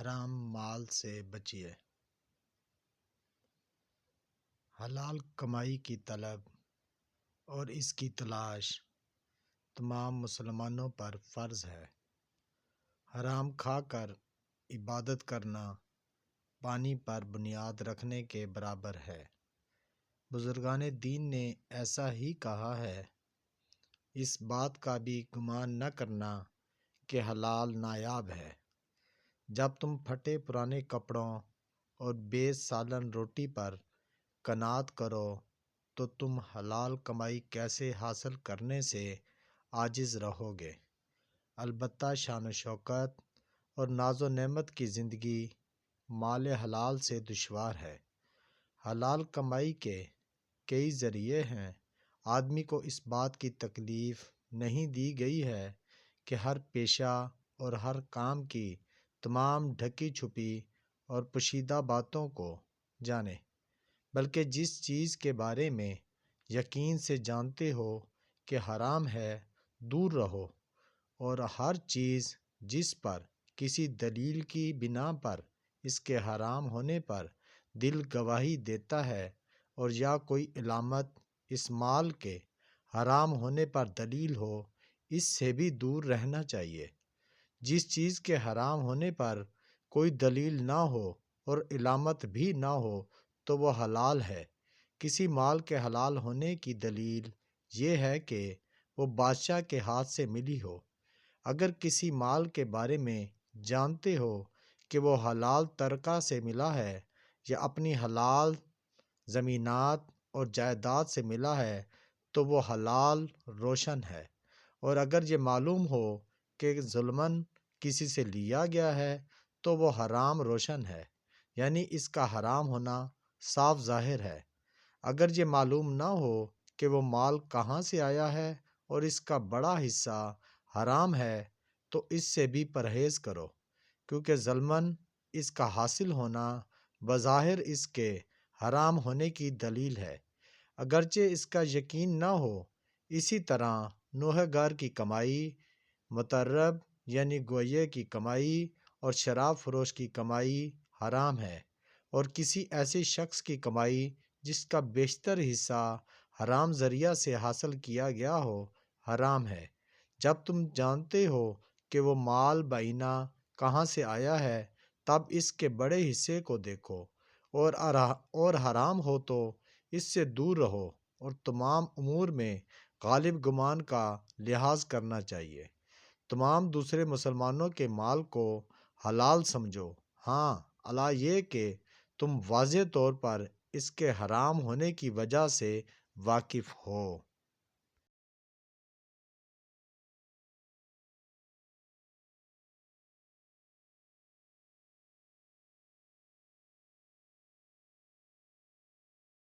حرام مال سے بچیے۔ حلال کمائی کی طلب اور اس کی تلاش تمام مسلمانوں پر فرض ہے۔ حرام کھا کر عبادت کرنا پانی پر بنیاد رکھنے کے برابر ہے۔ بزرگان دین نے ایسا ہی کہا ہے۔ اس بات کا بھی گمان نہ کرنا کہ حلال نایاب ہے۔ جب تم پھٹے پرانے کپڑوں اور بے سالن روٹی پر قناعت کرو تو تم حلال کمائی کیسے حاصل کرنے سے عاجز رہو گے؟ البتہ شان و شوکت اور ناز و نعمت کی زندگی مال حلال سے دشوار ہے۔ حلال کمائی کے کئی ذریعے ہیں۔ آدمی کو اس بات کی تکلیف نہیں دی گئی ہے کہ ہر پیشہ اور ہر کام کی تمام ڈھکی چھپی اور پوشیدہ باتوں کو جانے، بلکہ جس چیز کے بارے میں یقین سے جانتے ہو کہ حرام ہے دور رہو، اور ہر چیز جس پر کسی دلیل کی بنا پر اس کے حرام ہونے پر دل گواہی دیتا ہے، اور یا کوئی علامت اس مال کے حرام ہونے پر دلیل ہو، اس سے بھی دور رہنا چاہیے۔ جس چیز کے حرام ہونے پر کوئی دلیل نہ ہو اور علامت بھی نہ ہو تو وہ حلال ہے۔ کسی مال کے حلال ہونے کی دلیل یہ ہے کہ وہ بادشاہ کے ہاتھ سے ملی ہو۔ اگر کسی مال کے بارے میں جانتے ہو کہ وہ حلال طریقہ سے ملا ہے یا اپنی حلال زمینات اور جائیداد سے ملا ہے تو وہ حلال روشن ہے، اور اگر یہ معلوم ہو کہ ظلماً کسی سے لیا گیا ہے تو وہ حرام روشن ہے، یعنی اس کا حرام ہونا صاف ظاہر ہے۔ اگر یہ معلوم نہ ہو کہ وہ مال کہاں سے آیا ہے اور اس کا بڑا حصہ حرام ہے تو اس سے بھی پرہیز کرو، کیونکہ ظلماً اس کا حاصل ہونا بظاہر اس کے حرام ہونے کی دلیل ہے، اگرچہ اس کا یقین نہ ہو۔ اسی طرح نوحہ گر کی کمائی، مطرب یعنی گویے کی کمائی اور شراب فروش کی کمائی حرام ہے، اور کسی ایسے شخص کی کمائی جس کا بیشتر حصہ حرام ذریعہ سے حاصل کیا گیا ہو حرام ہے۔ جب تم جانتے ہو کہ وہ مال بعینہ کہاں سے آیا ہے تب اس کے بڑے حصے کو دیکھو، اور حرام ہو تو اس سے دور رہو، اور تمام امور میں غالب گمان کا لحاظ کرنا چاہیے۔ تمام دوسرے مسلمانوں کے مال کو حلال سمجھو، ہاں الا یہ کہ تم واضح طور پر اس کے حرام ہونے کی وجہ سے واقف ہو۔